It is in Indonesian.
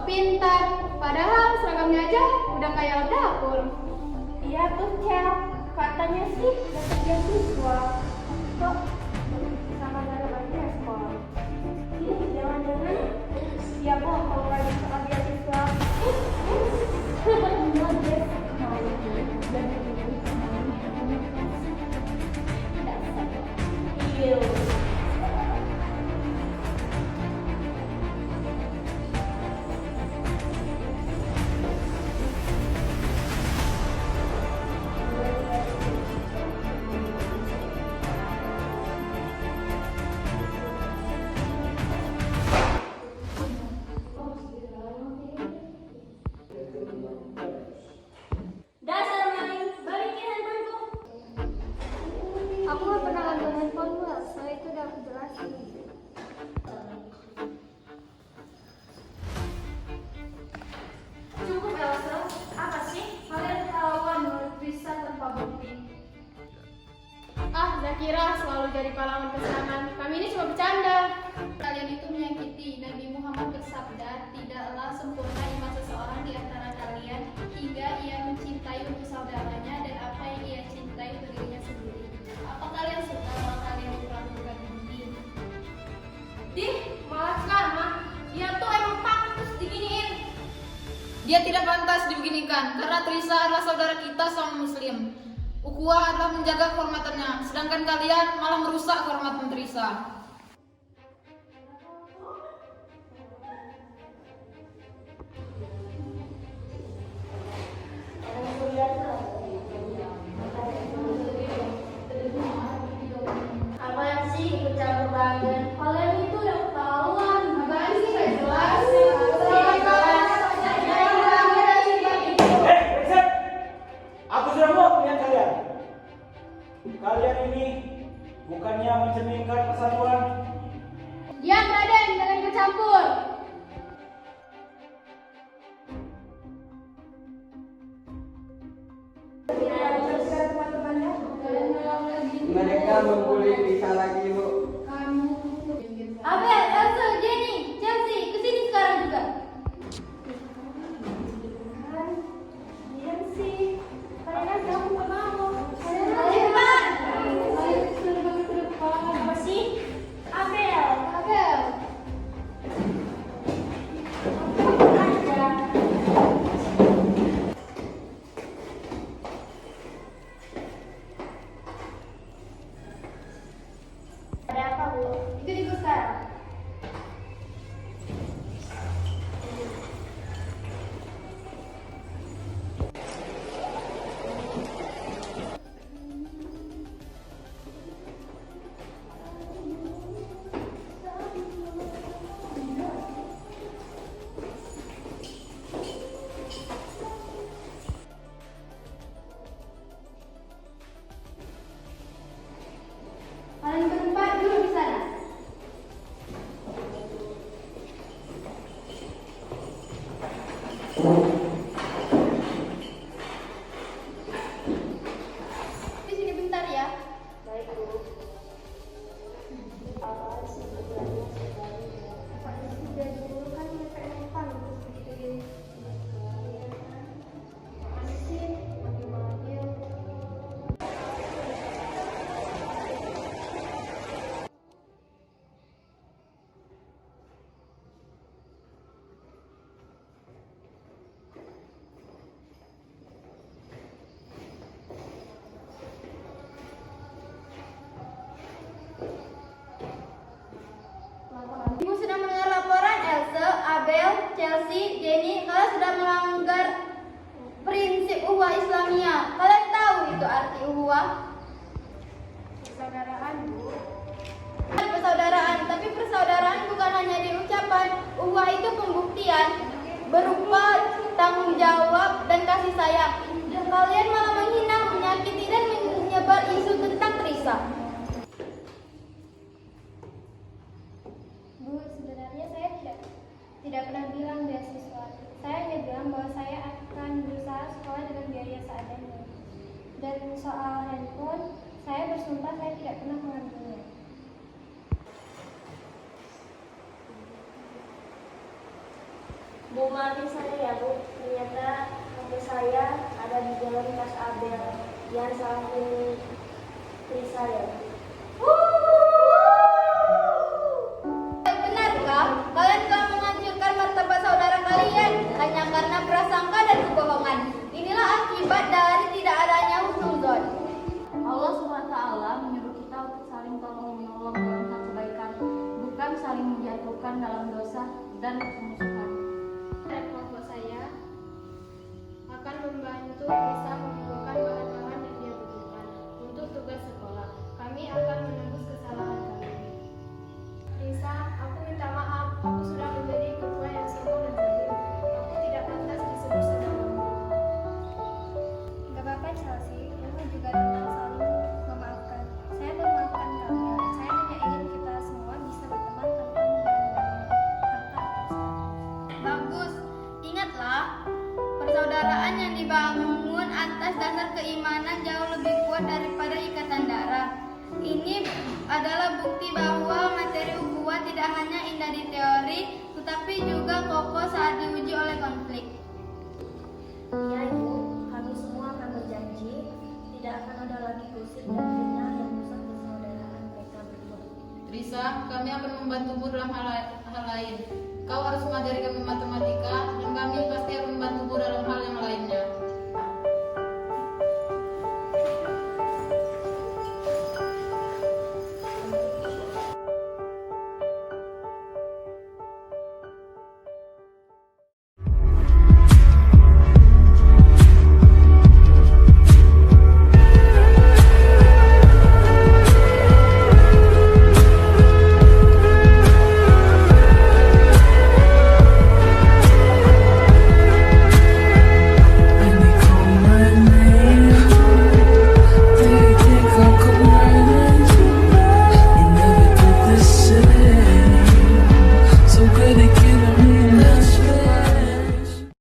pintar, padahal seragamnya aja udah kayak dapur. Iya tuh Cel, katanya sih dapat beasiswa. Kok sama dalam respon? Jangan-jangan dia bohong lagi soal beasiswa. Iya. Dasar maling, balikin handphoneku. Aku gak pernah ngambil handphone lu, Elsa, itu udah aku jelasin. Cukup Elsa, apa sih? Kalian ketahuan menurut Risa tanpa bukti. Ah, Zakira selalu jadi pahlawan kesenangan. Kami ini cuma bercanda. Kalian itu menyakiti. Nabi Muhammad bersabda, tidaklah sempurna iman seseorang di antara kalian hingga ia mencintai untuk saudaranya dan apa yang ia cintai untuk dirinya sendiri. Apa kalian suka kalau kalian diperlakukan begini? Dih, malah sekarang dia tuh emang pantas diginiin. Dia tidak pantas dibeginikan karena Trisa adalah saudara kita sama Muslim. Ukhuwah adalah menjaga kehormatannya, sedangkan kalian malah merusak kehormatan Trisa. Apaan sih ikut campur banget? Kalian itu udah ketahuan. Apaan sih gak jelas? Brengsek! Aku sudah mau pilihan kalian. Kalian ini bukannya mencerminkan persatuan. Diam Raden, jangan ikut campur. Mereka membuli Risa lagi, Bu. Abel, Elsa, Jenny, Chelsea, kesini sekarang juga. Diam sih. Kalian aja aku nggak mau. Cepat. Apa sih? Abel. Abel. Ada apa, Bu? Ikut ibu sekarang. Kalian berempat dulu di sana. Di sini bentar ya. Baik, Bu. Ibu sedang mendengar laporan Elsa, Abel, Chelsea, Jenny. Kalian sudah melanggar prinsip ukhuwah Islamiyah. Kalian tahu itu arti ukhuwah? Persaudaraan, Bu. Persaudaraan, tapi persaudaraan bukan hanya di ucapan. Ukhuwah itu pembuktian berupa tanggung jawab dan kasih sayang. Kalian malah menghina, menyakiti dan menyebar isu tentang Trisa. Bu, sebenarnya saya tidak pernah bilang beasiswa. Saya hanya bilang bahwa saya akan berusaha sekolah dengan biaya seadanya. Dan soal handphone, saya bersumpah saya tidak pernah mengambilnya. Bu, maafin saya ya Bu, ternyata HP saya ada di dalam tas Abel yang salahin istri saya. Benarkah kalian telah menghancurkan martabat saudara kalian hanya karena prasangka dan kebohongan? Inilah akibat dari tidak adanya husnuzon. Allah SWT menyuruh kita untuk saling tolong menolong dalam hal kebaikan, bukan saling menjatuhkan dalam dosa dan permusuhan. Dan kelompok saya akan membantu bisa mengumpulkan bahan-bahan yang dia butuhkan untuk tugas sekolah. Kami akan menebus kesalahan kami. Risa, aku minta maaf. Aku sudah menjadi ketua yang sombong dan zalim. Aku tidak pantas disebut saudaramu. Gak apa-apa Chelsea, ini juga tentang saling memaafkan. Saya memaafkan kalian. Saya hanya ingin kita semua bisa berteman tanpa membangun harta atau status. Bagus, ingatlah persaudaraan yang dibangun atas dasar keimanan jauh lebih kuat daripada ikatan darah. Ini adalah bukti bahwa materi ukhuwah tidak hanya indah di teori, tetapi juga kokoh saat diuji oleh konflik. Iya Ibu, kami semua akan berjanji tidak akan ada lagi gosip dan fitnah yang merusak persaudaraan mereka berdua. Trisa, kami akan membantumu dalam hal lain. Kau harus mengajari kami matematika dan kami